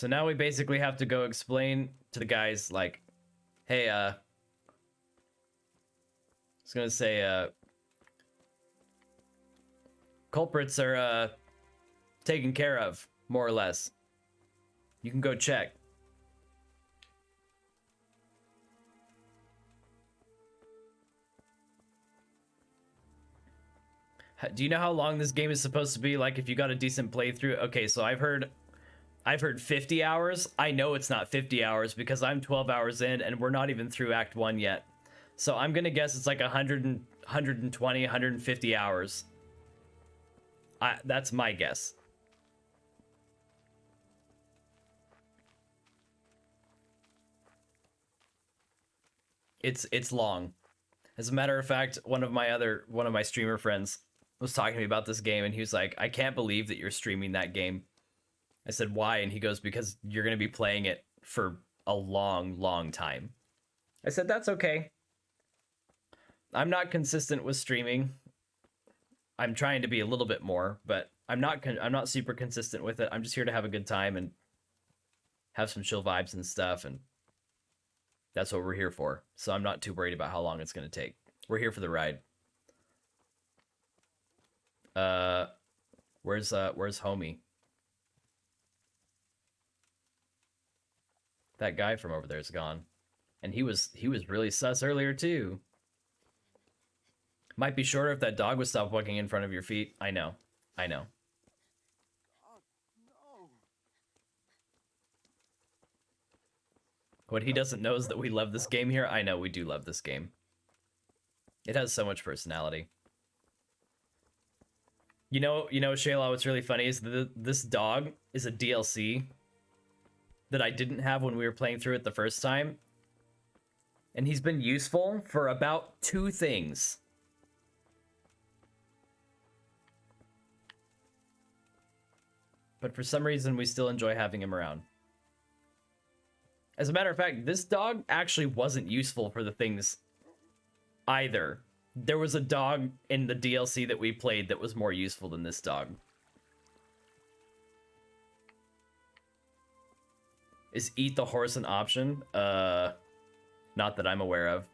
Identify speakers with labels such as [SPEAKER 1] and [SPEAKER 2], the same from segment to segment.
[SPEAKER 1] So now we basically have to go explain to the guys, like, hey, I was gonna say, culprits are, taken care of, more or less. You can go check. Do you know how long this game is supposed to be? Like, if you got a decent playthrough? Okay, so I've heard 50 hours. I know it's not 50 hours because I'm 12 hours in and we're not even through Act 1 yet. So I'm gonna guess it's like 120, 150 hours. That's my guess. It's long. As a matter of fact, one of my streamer friends was talking to me about this game and he was like, I can't believe that you're streaming that game. I said, why? And he goes, because you're going to be playing it for a long, long time. I said, that's okay. I'm not consistent with streaming. I'm trying to be a little bit more, but I'm not super consistent with it. I'm just here to have a good time and have some chill vibes and stuff, and that's what we're here for. So I'm not too worried about how long it's going to take. We're here for the ride. Where's homie? That guy from over there's gone. And he was really sus earlier too. Might be shorter if that dog would stop walking in front of your feet. I know. I know. What he doesn't know is that we love this game here. I know we do love this game. It has so much personality. You know, Shayla, what's really funny is this dog is a DLC that I didn't have when we were playing through it the first time. And he's been useful for about 2 things. But for some reason, we still enjoy having him around. As a matter of fact, this dog actually wasn't useful for the things either. There was a dog in the DLC that we played that was more useful than this dog. Is eat the horse an option? Not that I'm aware of.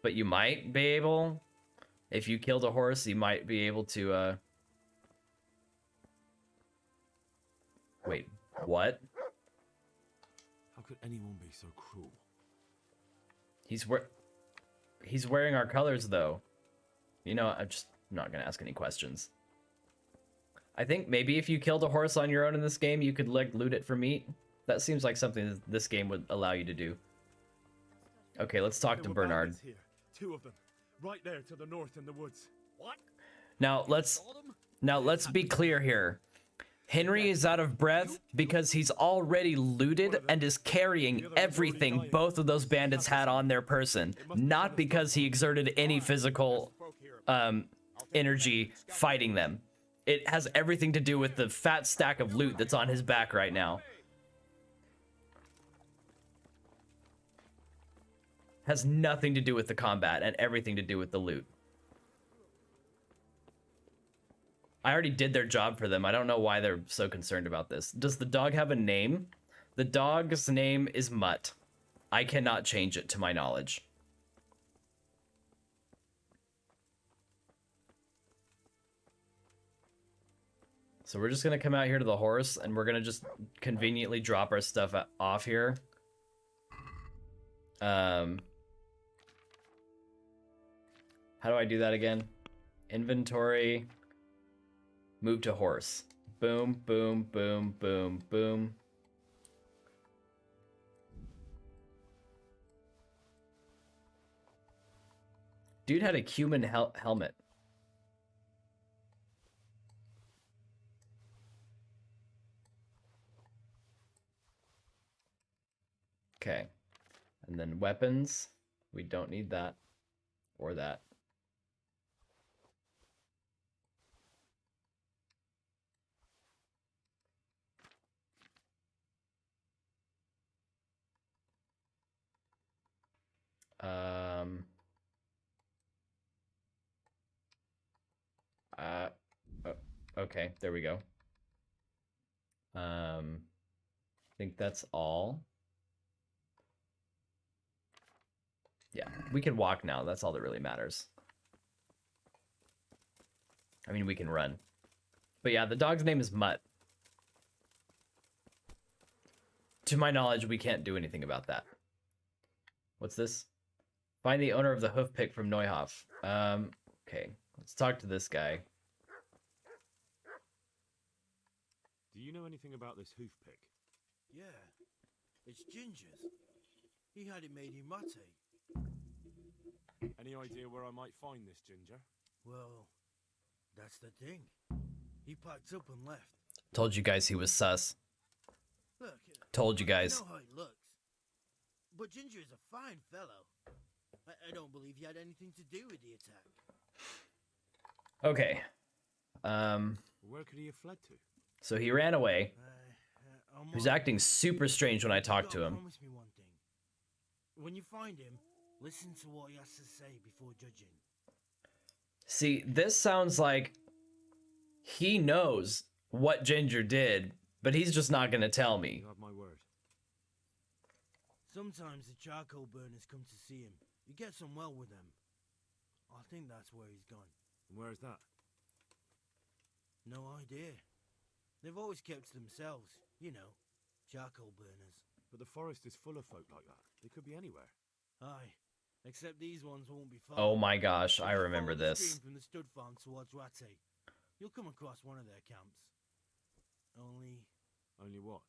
[SPEAKER 1] But you might be able. If you killed a horse, you might be able to, Wait, what?
[SPEAKER 2] How could anyone be so cruel?
[SPEAKER 1] He's wearing our colors, though. You know, I'm not gonna ask any questions. I think maybe if you killed a horse on your own in this game, you could, like, loot it for meat. That seems like something that this game would allow you to do. Okay, let's talk to Bernard.
[SPEAKER 2] Here. 2 of them, right there to the north in the woods. What?
[SPEAKER 1] Now let's be clear here. Henry is out of breath because he's already looted and is carrying everything both of those bandits had on their person, not because he exerted any physical energy fighting them. It has everything to do with the fat stack of loot that's on his back right now. Has nothing to do with the combat and everything to do with the loot. I already did their job for them. I don't know why they're so concerned about this. Does the dog have a name? The dog's name is Mutt. I cannot change it to my knowledge. So we're just going to come out here to the horse and we're going to just conveniently drop our stuff off here. How do I do that again? Inventory. Move to horse. Boom, boom, boom, boom, boom. Dude had a human helmet. Okay. And then weapons. We don't need that. Or that. Okay, there we go. think that's all. Yeah, we can walk now. That's all that really matters. I mean, we can run. But yeah, the dog's name is Mutt. To my knowledge, we can't do anything about that. What's this? Find the owner of the hoof pick from Neuhoff. Okay, let's talk to this guy.
[SPEAKER 2] Do you know anything about this hoof pick?
[SPEAKER 3] Yeah, it's Ginger's. He had it made in Mate.
[SPEAKER 2] Any idea where I might find this Ginger?
[SPEAKER 3] Well, that's the thing. He packed up and left.
[SPEAKER 1] Told you guys he was sus.
[SPEAKER 3] Look,
[SPEAKER 1] Told you guys.
[SPEAKER 3] I know how he looks. But Ginger is a fine fellow. I don't believe he had anything to do with the attack.
[SPEAKER 1] Okay.
[SPEAKER 2] Where could he have fled to?
[SPEAKER 1] So he ran away.
[SPEAKER 3] I'm
[SPEAKER 1] He was
[SPEAKER 3] on-
[SPEAKER 1] acting super strange when I talked to
[SPEAKER 3] You
[SPEAKER 1] him.
[SPEAKER 3] gotta promise me one thing. When you find him, listen to what he has to say before judging.
[SPEAKER 1] See, this sounds like he knows what Ginger did, but he's just not going to tell me.
[SPEAKER 2] You have my word.
[SPEAKER 3] Sometimes the charcoal burners come to see him. He gets on well with them. I think that's where he's gone.
[SPEAKER 2] And where is that?
[SPEAKER 3] No idea. They've always kept to themselves, you know, charcoal burners.
[SPEAKER 2] But the forest is full of folk like that. They could be anywhere.
[SPEAKER 3] Aye, except these ones won't be far.
[SPEAKER 1] Oh my gosh, I
[SPEAKER 3] Just
[SPEAKER 1] remember
[SPEAKER 3] follow the
[SPEAKER 1] this.
[SPEAKER 3] stream from the stud farm towards Rate. You'll come across one of their camps. Only
[SPEAKER 2] Only what?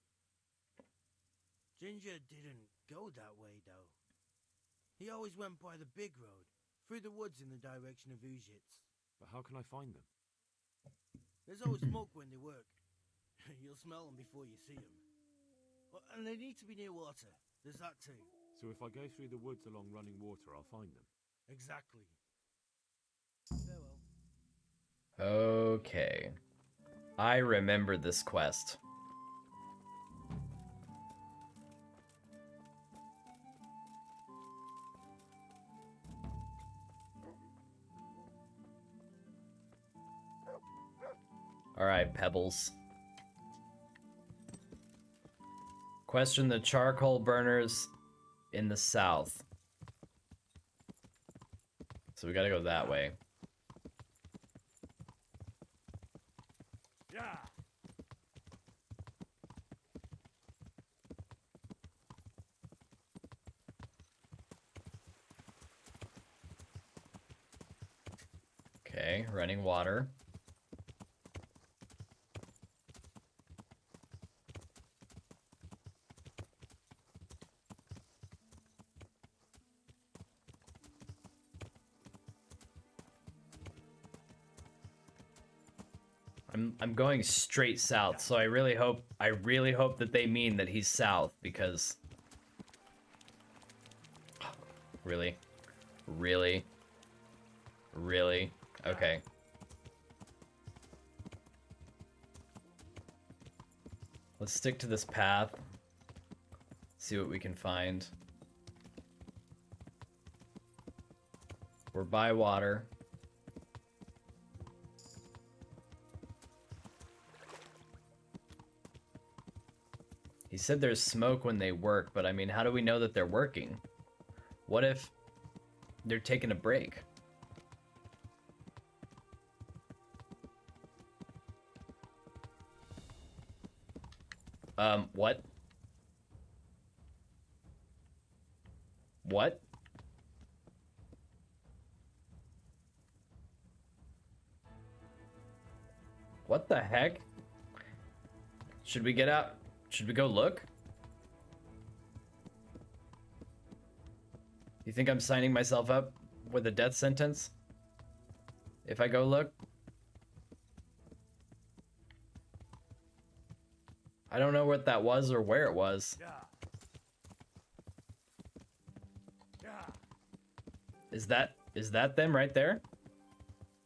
[SPEAKER 3] Ginger didn't go that way, though. He always went by the big road, through the woods in the direction of Ujits.
[SPEAKER 2] But how can I find them?
[SPEAKER 3] There's always smoke when they work. You'll smell them before you see them. And they need to be near water. There's that too.
[SPEAKER 2] So if I go through the woods along running water, I'll find them.
[SPEAKER 3] Exactly. Farewell.
[SPEAKER 1] Okay. I remember this quest. Alright, Pebbles. Question the charcoal burners in the south. So we gotta go that way.
[SPEAKER 2] Yeah.
[SPEAKER 1] Okay, running water. I'm going straight south, so I really hope that they mean that he's south, because really? Okay. Let's stick to this path. See what we can find. We're by water. He said there's smoke when they work, but I mean, how do we know that they're working? What if they're taking a break? What? What? What the heck? Should we get out? Should we go look? You think I'm signing myself up with a death sentence? If I go look? I don't know what that was or where it was.
[SPEAKER 2] Yeah. Yeah.
[SPEAKER 1] Is that them right there?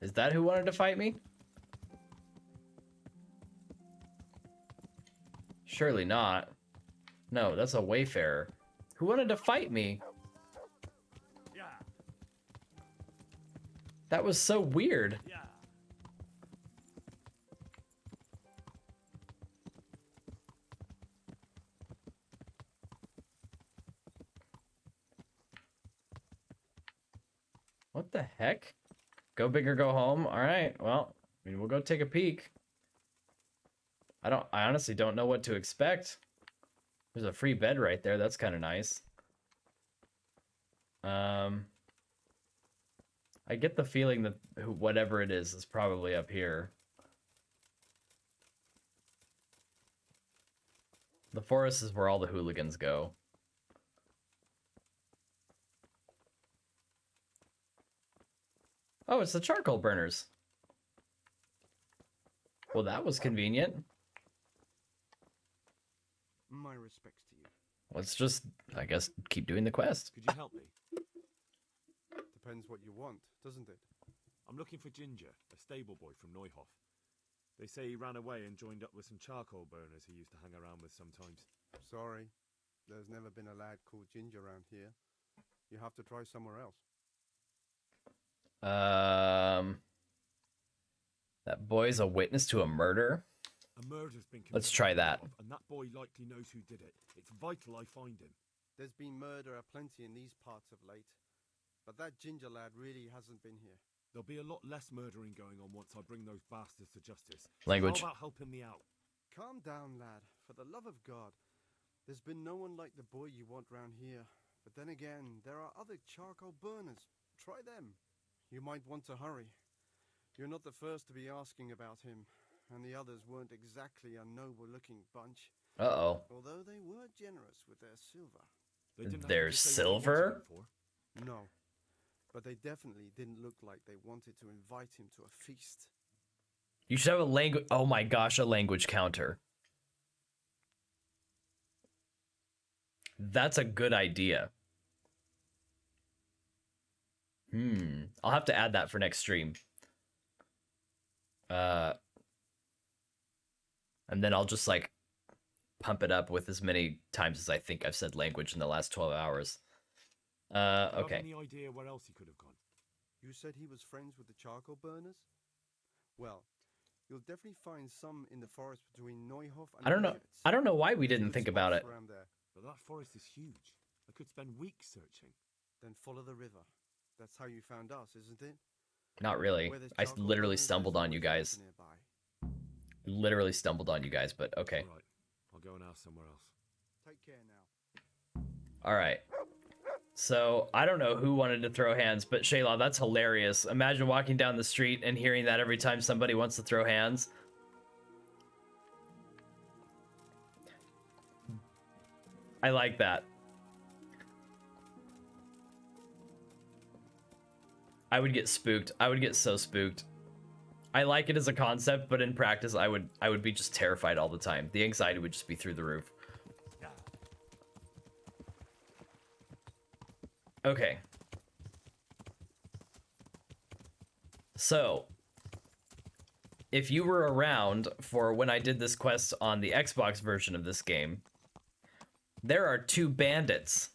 [SPEAKER 1] Is that who wanted to fight me? Surely not. No, that's a wayfarer. Who wanted to fight me?
[SPEAKER 2] Yeah.
[SPEAKER 1] That was so weird.
[SPEAKER 2] Yeah.
[SPEAKER 1] What the heck? Go big or go home? Alright, well, I mean, we'll go take a peek. I honestly don't know what to expect. There's a free bed right there. That's kind of nice. I get the feeling that whatever it is probably up here. The forest is where all the hooligans go. Oh, it's the charcoal burners. Well, that was convenient.
[SPEAKER 4] My respects to you.
[SPEAKER 1] Let's just, I guess, keep doing the quest.
[SPEAKER 2] Could you help me?
[SPEAKER 4] Depends what you want, doesn't it?
[SPEAKER 2] I'm looking for Ginger, a stable boy from Neuhof. They say he ran away and joined up with some charcoal burners he used to hang around with sometimes.
[SPEAKER 4] Sorry, there's never been a lad called Ginger around here. You have to try somewhere else.
[SPEAKER 1] That boy's a witness to a murder.
[SPEAKER 2] A murder's been committed.
[SPEAKER 1] Let's try that.
[SPEAKER 2] And that boy likely knows who did it. It's vital I find him.
[SPEAKER 4] There's been murder aplenty in these parts of late, but that Ginger lad really hasn't been here.
[SPEAKER 2] There'll be a lot less murdering going on once I bring those bastards to justice.
[SPEAKER 1] Language.
[SPEAKER 2] How about helping me out?
[SPEAKER 4] Calm down, lad. For the love of God. There's been no one like the boy you want round here. But then again, there are other charcoal burners. Try them. You might want to hurry. You're not the first to be asking about him, and the others weren't exactly a noble-looking bunch.
[SPEAKER 1] Uh-oh.
[SPEAKER 4] Although they were generous with their silver.
[SPEAKER 2] They didn't have
[SPEAKER 1] Their
[SPEAKER 2] to say what they
[SPEAKER 1] silver?
[SPEAKER 2] wanted him for.
[SPEAKER 4] No. But they definitely didn't look like they wanted to invite him to a feast.
[SPEAKER 1] You should have a language. Oh my gosh, a language counter. That's a good idea. I'll have to add that for next stream. And then I'll just like pump it up with as many times as I think I've said language in the last 12 hours.
[SPEAKER 2] Do you have
[SPEAKER 1] Okay.
[SPEAKER 2] any idea where else he could have gone?
[SPEAKER 4] You said he was friends with the charcoal burners? Well, you'll definitely find some in the forest between Neuhof and
[SPEAKER 1] I don't know why we didn't think about it.
[SPEAKER 4] Around there.
[SPEAKER 2] But that forest is huge. I could spend weeks searching.
[SPEAKER 4] Then follow the river. That's how you found us, isn't it?
[SPEAKER 1] Not really.
[SPEAKER 4] Where there's
[SPEAKER 1] I
[SPEAKER 4] charcoal
[SPEAKER 1] literally
[SPEAKER 4] burners,
[SPEAKER 1] stumbled
[SPEAKER 4] there's
[SPEAKER 1] on you
[SPEAKER 4] always
[SPEAKER 1] guys.
[SPEAKER 4] water nearby.
[SPEAKER 1] Literally stumbled on you guys, but okay.
[SPEAKER 2] All right, I'll go and ask somewhere else.
[SPEAKER 4] Take care now.
[SPEAKER 1] All right. So I don't know who wanted to throw hands, but Shayla, that's hilarious. Imagine walking down the street and hearing that every time somebody wants to throw hands. I like that. I would get spooked. I would get so spooked. I like it as a concept, but in practice, I would be just terrified all the time. The anxiety would just be through the roof. Okay. So, if you were around for when I did this quest on the Xbox version of this game, there are 2 bandits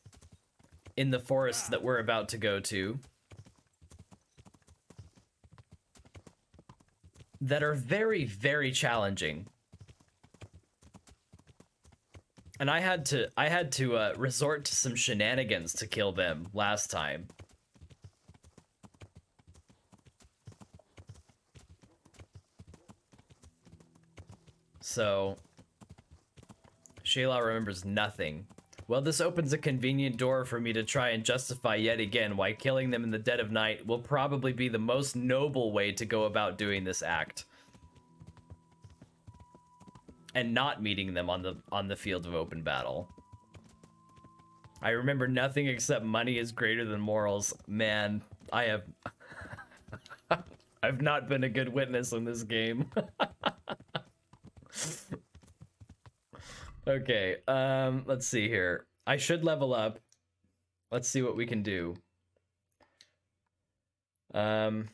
[SPEAKER 1] in the forest that we're about to go to that are very, very challenging. And I had to resort to some shenanigans to kill them last time. So, Shayla remembers nothing. Well, this opens a convenient door for me to try and justify yet again why killing them in the dead of night will probably be the most noble way to go about doing this act. And not meeting them on the field of open battle. I remember nothing except money is greater than morals. Man, I have I've not been a good witness in this game. Okay, let's see here. I should level up. Let's see what we can do. Penalties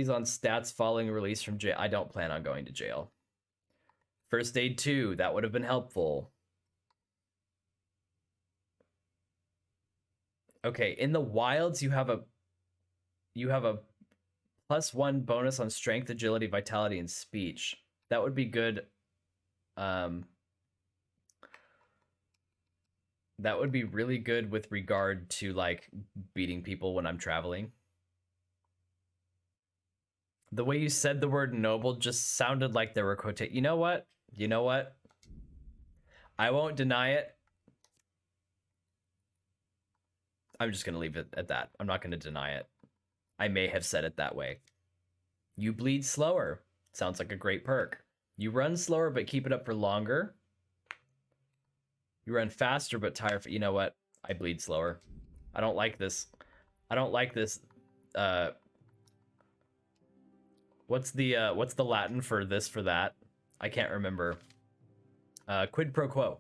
[SPEAKER 1] on stats following release from jail. I don't plan on going to jail. First aid 2, that would have been helpful. Okay, in the wilds you have a +1 bonus on strength, agility, vitality, and speech. That would be good. That would be really good with regard to like beating people when I'm traveling. The way you said the word noble just sounded like there were quotations. You know what? You know what? I won't deny it. I'm just going to leave it at that. I'm not going to deny it. I may have said it that way. You bleed slower. Sounds like a great perk. You run slower but keep it up for longer. You run faster but tire. You know what? I bleed slower. I don't like this. I don't like this. What's the Latin for this, for that? I can't remember. Quid pro quo.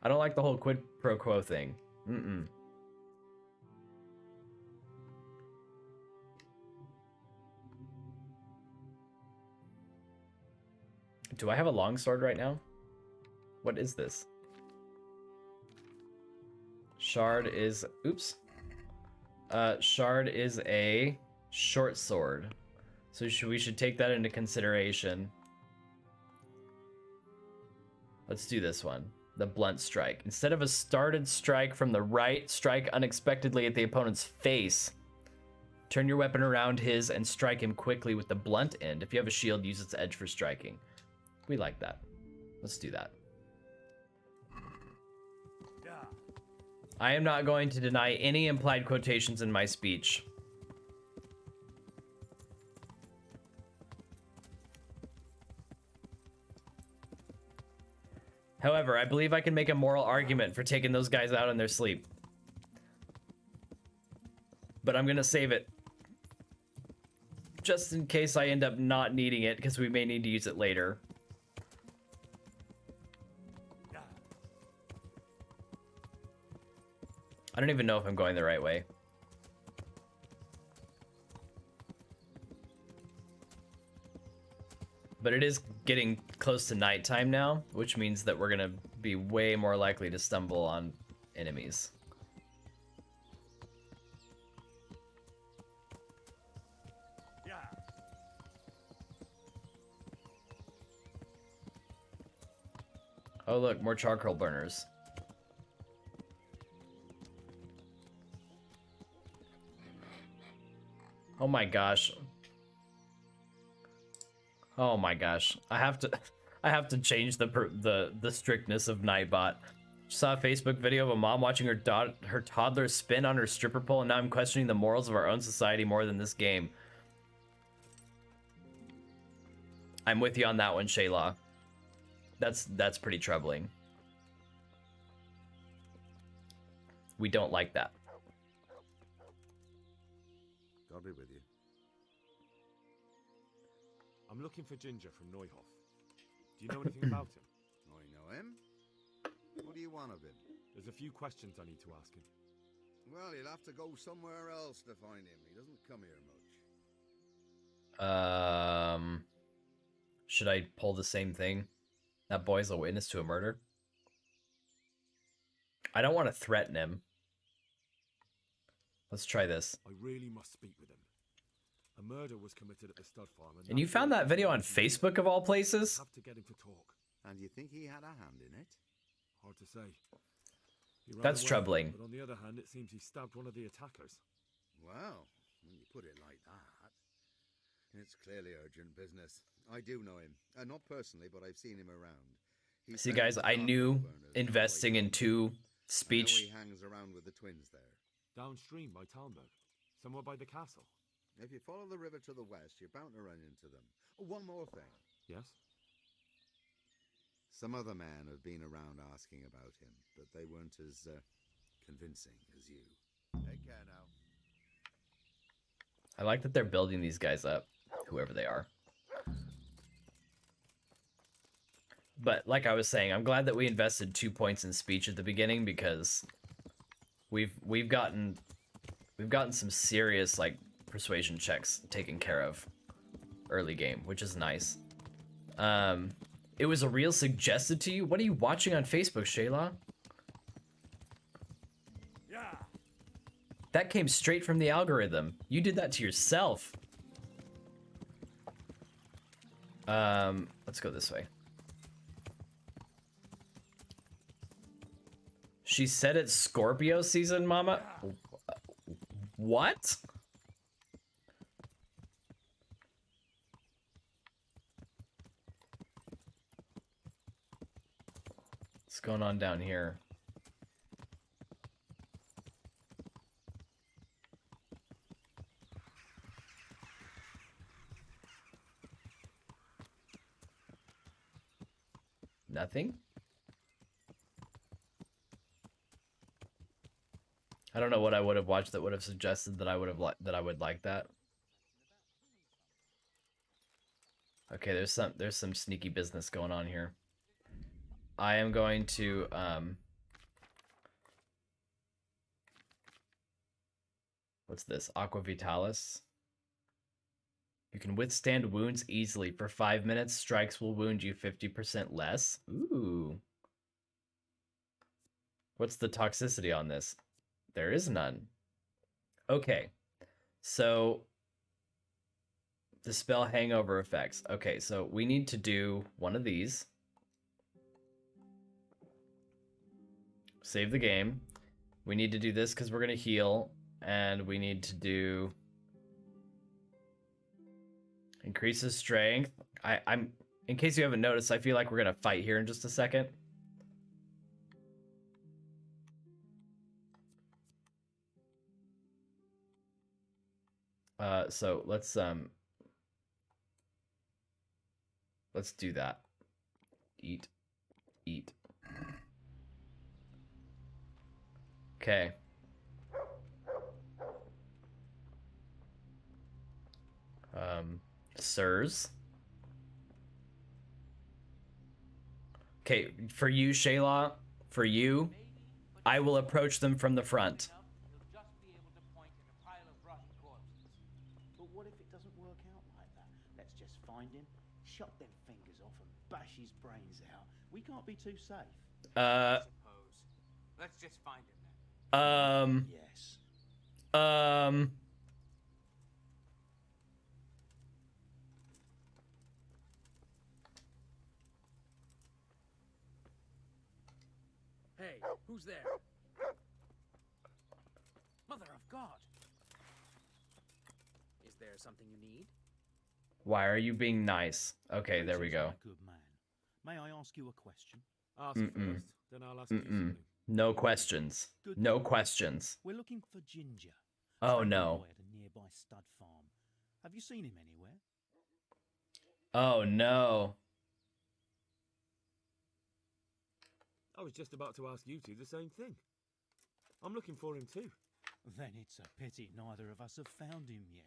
[SPEAKER 1] I don't like the whole quid pro quo thing. Mm-mm. Do I have a longsword right now? What is this? Shard is... Oops. Shard is a short sword. So we should take that into consideration. Let's do this one. The blunt strike. Instead of a started strike from the right, strike unexpectedly at the opponent's face. Turn your weapon around his and strike him quickly with the blunt end. If you have a shield, use its edge for striking. We like that. Let's do that. I am not going to deny any implied quotations in my speech. However, I believe I can make a moral argument for taking those guys out in their sleep. But I'm gonna save it. Just in case I end up not needing it, because we may need to use it later. I don't even know if I'm going the right way. But it is getting close to nighttime now, which means that we're gonna be way more likely to stumble on enemies. Oh look, more charcoal burners. Oh my gosh. Oh my gosh. I have to change the strictness of Nightbot. Saw a Facebook video of a mom watching her toddler spin on her stripper pole, and now I'm questioning the morals of our own society more than this game. I'm with you on that one, Shayla. That's pretty troubling. We don't like that.
[SPEAKER 2] God be with you. I'm looking for Ginger from Neuhof. Do you know anything about him?
[SPEAKER 5] I know him. What do you want of him?
[SPEAKER 2] There's a few questions I need to ask him.
[SPEAKER 5] Well, you'll have to go somewhere else to find him. He doesn't come here much.
[SPEAKER 1] Should I pull the same thing? That boy's a witness to a murder? I don't want to threaten him. Let's try this.
[SPEAKER 2] I really must speak with him. A murder was committed at the stud farm.
[SPEAKER 1] And you found that video on Facebook of all places?
[SPEAKER 2] Have to get him to talk.
[SPEAKER 5] And you think he had a hand in it?
[SPEAKER 2] Hard to say. He ran
[SPEAKER 1] That's
[SPEAKER 2] away,
[SPEAKER 1] troubling.
[SPEAKER 2] But on the other hand, it seems he stabbed one of the attackers.
[SPEAKER 5] Well, when you put it like that, it's clearly urgent business. I do know him. Not personally, but I've seen him around. He's
[SPEAKER 1] See, guys, I knew investing into speech.
[SPEAKER 5] He hangs around with the twins there.
[SPEAKER 2] Downstream by Talmberg. Somewhere by the castle.
[SPEAKER 5] If you follow the river to the west, you're bound to run into them. Oh, one more thing.
[SPEAKER 2] Yes?
[SPEAKER 5] Some other men have been around asking about him, but they weren't as convincing as you. Take care now.
[SPEAKER 1] I like that they're building these guys up, whoever they are. But like I was saying, I'm glad that we invested 2 points in speech at the beginning, because we've gotten some serious like persuasion checks taken care of early game, which is nice. It was a reel suggested to you. What are you watching on Facebook, Shayla?
[SPEAKER 2] Yeah.
[SPEAKER 1] That came straight from the algorithm. You did that to yourself. Let's go this way. She said it's Scorpio season, Mama. What? What's going on down here? Nothing? I don't know what I would have watched that would have suggested that I would have that I would like that. Okay, there's some sneaky business going on here. I am going to what's this? Aqua Vitalis. You can withstand wounds easily. For 5 minutes, strikes will wound you 50% less. Ooh. What's the toxicity on this? There is none. Okay. So dispel hangover effects. Okay, so we need to do one of these. Save the game. We need to do this because we're going to heal. And we need to do... increases strength. I'm in case you haven't noticed, I feel like we're going to fight here in just a second. So let's do that. Eat. Okay. Sirs. Okay, for you, Shayla, for you, I will approach them from the front.
[SPEAKER 6] But what if it doesn't work out like that? Let's just find him, chop them fingers off and bash his brains out. We can't be too safe.
[SPEAKER 7] I suppose. Let's just find him then.
[SPEAKER 6] Yes.
[SPEAKER 7] Hey, who's there? Mother of God! Is there something you need?
[SPEAKER 1] Why are you being nice? Okay, there we
[SPEAKER 6] Seems
[SPEAKER 1] go.
[SPEAKER 6] like a good man. May I ask you a question?
[SPEAKER 2] Ask first, then I'll ask you something.
[SPEAKER 1] No questions.
[SPEAKER 6] Good.
[SPEAKER 1] No questions.
[SPEAKER 6] We're looking for Ginger.
[SPEAKER 1] Oh
[SPEAKER 6] Stable
[SPEAKER 1] no.
[SPEAKER 6] boy at a nearby stud farm. Have you seen him anywhere?
[SPEAKER 1] Oh no.
[SPEAKER 2] I was just about to ask you two the same thing. I'm looking for him too.
[SPEAKER 6] Then it's a pity neither of us have found him yet.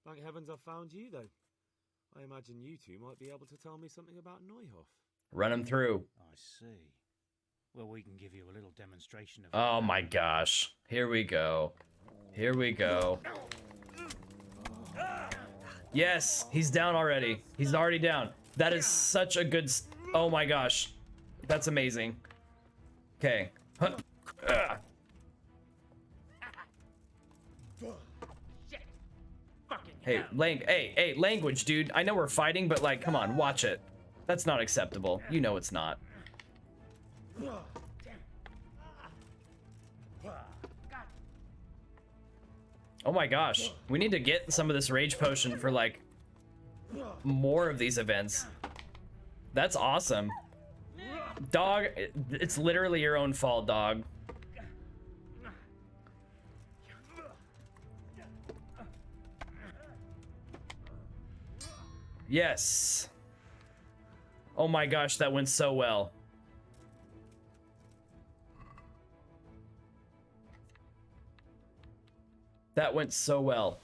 [SPEAKER 2] Thank heavens I found you, though. I imagine you two might be able to tell me something about Neuhoff.
[SPEAKER 1] Run him through.
[SPEAKER 6] I see. Well, we can give you a little demonstration of...
[SPEAKER 1] Oh my gosh. Here we go. Here we go. Yes, he's down already. He's already down. That is such a good... Oh my gosh. That's amazing. Okay. Huh. Hey, hey, language, dude. I know we're fighting, but like, come on, watch it. That's not acceptable. You know it's not. Oh my gosh. We need to get some of this rage potion for like more of these events. That's awesome. Dog, it's literally your own fault, dog. Yes. Oh my gosh, that went so well. That went so well.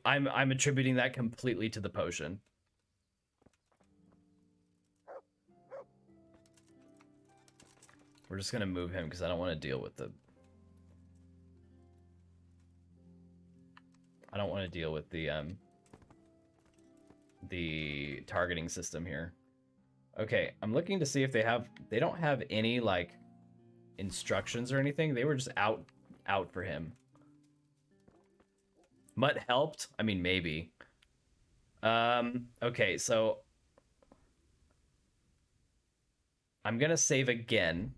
[SPEAKER 1] I'm attributing that completely to the potion. We're just gonna move him because I don't want to deal with the targeting system here. Okay, I'm looking to see if they don't have any like instructions or anything. They were just out for him. Mutt helped? I mean, maybe. Okay, so I'm gonna save again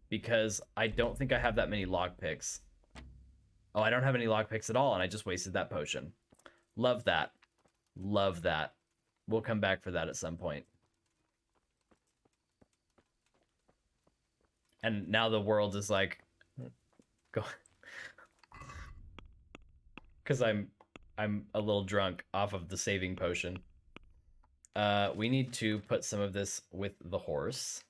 [SPEAKER 1] because I don't think I have that many lockpicks. Oh, I don't have any lockpicks at all, and I just wasted that potion. Love that. Love that. We'll come back for that at some point. And now the world is like, go, because I'm a little drunk off of the saving potion. We need to put some of this with the horse.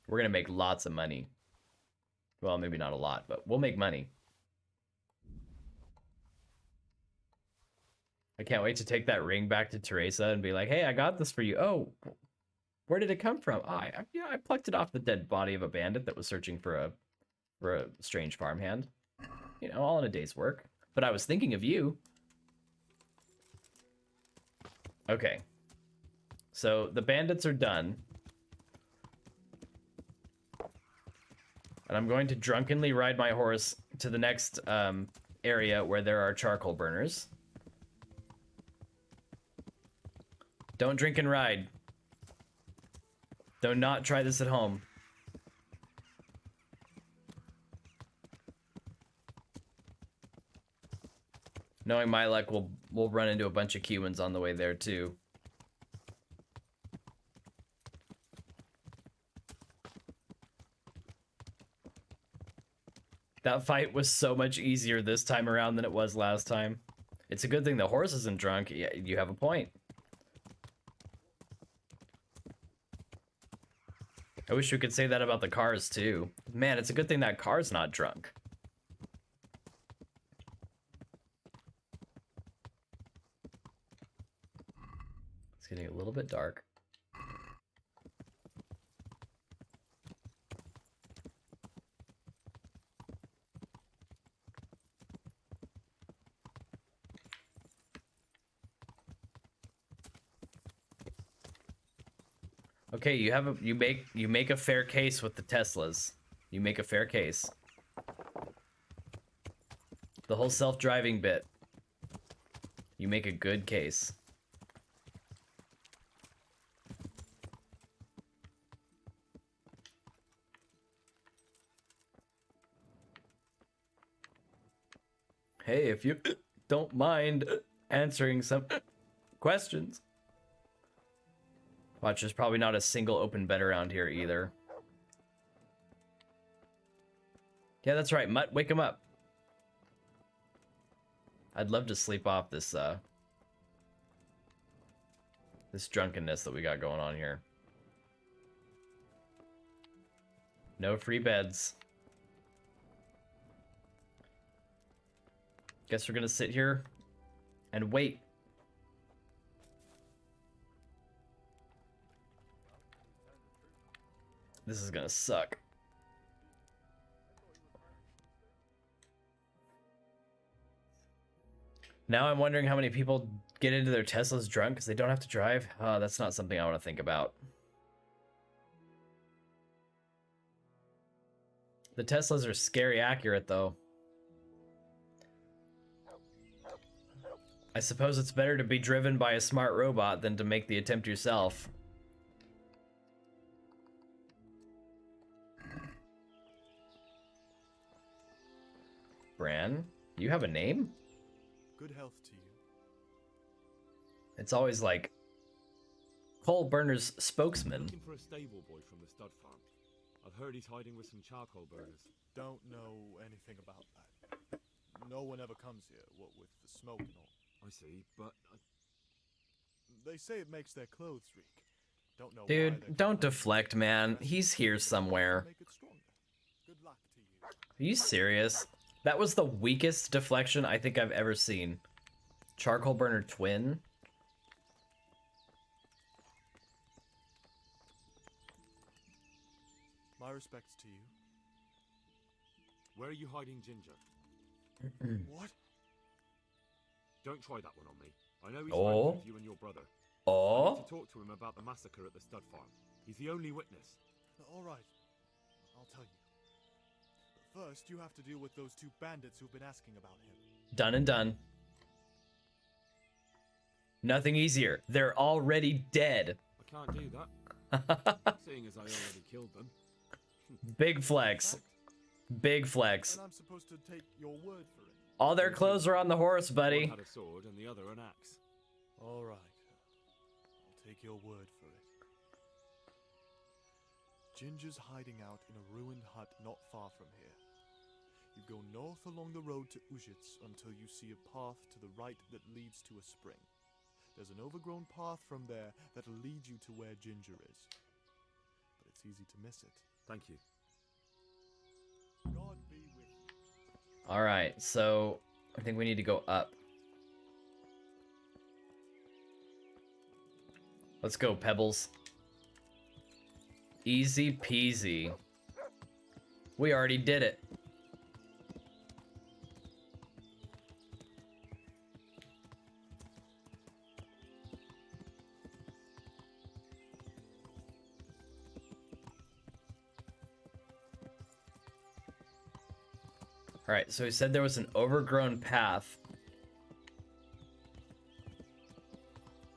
[SPEAKER 1] We're gonna make lots of money. Well, maybe not a lot, but we'll make money. I can't wait to take that ring back to Teresa and be like, hey, I got this for you. Oh, where did it come from? Oh, I plucked it off the dead body of a bandit that was searching for a strange farmhand. You know, all in a day's work. But I was thinking of you. Okay. So the bandits are done. And I'm going to drunkenly ride my horse to the next area where there are charcoal burners. Don't drink and ride. Do not try this at home. Knowing my luck, we'll run into a bunch of Cubans on the way there too. That fight was so much easier this time around than it was last time. It's a good thing the horse isn't drunk. Yeah, you have a point. I wish we could say that about the cars too. Man, it's a good thing that car's not drunk. It's getting a little bit dark. Okay, you make a fair case with the Teslas. You make a fair case. The whole self-driving bit. You make a good case. Hey, if you don't mind answering some questions. Watch, there's probably not a single open bed around here either. Yeah, that's right. Mutt, wake him up. I'd love to sleep off this this drunkenness that we got going on here. No free beds. Guess we're gonna sit here and wait. This is gonna suck. Now I'm wondering how many people get into their Teslas drunk because they don't have to drive. That's not something I want to think about. The Teslas are scary accurate, though. I suppose it's better to be driven by a smart robot than to make the attempt yourself. Bran, you have a name?
[SPEAKER 4] Good health to you.
[SPEAKER 1] It's always like coal burner's spokesman.
[SPEAKER 2] Looking for a stable boy from the stud farm. I've heard he's hiding with some charcoal burners.
[SPEAKER 8] Don't know anything about that. No one ever comes here, what with the smoke and all.
[SPEAKER 2] I see, but
[SPEAKER 8] They say it makes their clothes reek. Don't know why
[SPEAKER 1] Dude,
[SPEAKER 8] they
[SPEAKER 1] don't
[SPEAKER 8] can't
[SPEAKER 1] deflect, man. He's here somewhere.
[SPEAKER 8] make it stronger. Good luck to you.
[SPEAKER 1] Are you serious? That was the weakest deflection I think I've ever seen. Charcoal burner twin?
[SPEAKER 8] My respects to you.
[SPEAKER 2] where are you hiding Ginger?
[SPEAKER 8] What?
[SPEAKER 2] Don't try that one on me. I know he's
[SPEAKER 1] Oh.
[SPEAKER 2] friends with you and your brother. I
[SPEAKER 1] Oh?
[SPEAKER 2] need to talk to him about the massacre at the stud farm. He's the only witness.
[SPEAKER 8] All right. I'll tell you. First, you have to deal with those 2 bandits who've been asking about him.
[SPEAKER 1] Done and done. Nothing easier. They're already dead.
[SPEAKER 2] I can't do that, seeing as I already killed them.
[SPEAKER 1] Big flex.
[SPEAKER 8] Fact?
[SPEAKER 1] Big flex.
[SPEAKER 8] And I'm supposed to take your word for it.
[SPEAKER 1] All their clothes are on the horse, buddy.
[SPEAKER 2] One had a sword and the other an axe.
[SPEAKER 8] All right. I'll take your word for it. Ginger's hiding out in a ruined hut not far from here. You go north along the road to Ujits until you see a path to the right that leads to a spring. There's an overgrown path from there that'll lead you to where Ginger is. But it's easy to miss it.
[SPEAKER 2] Thank you.
[SPEAKER 8] God be with you.
[SPEAKER 1] All right, so I think we need to go up. Let's go, Pebbles. Easy peasy. We already did it. All right, so he said there was an overgrown path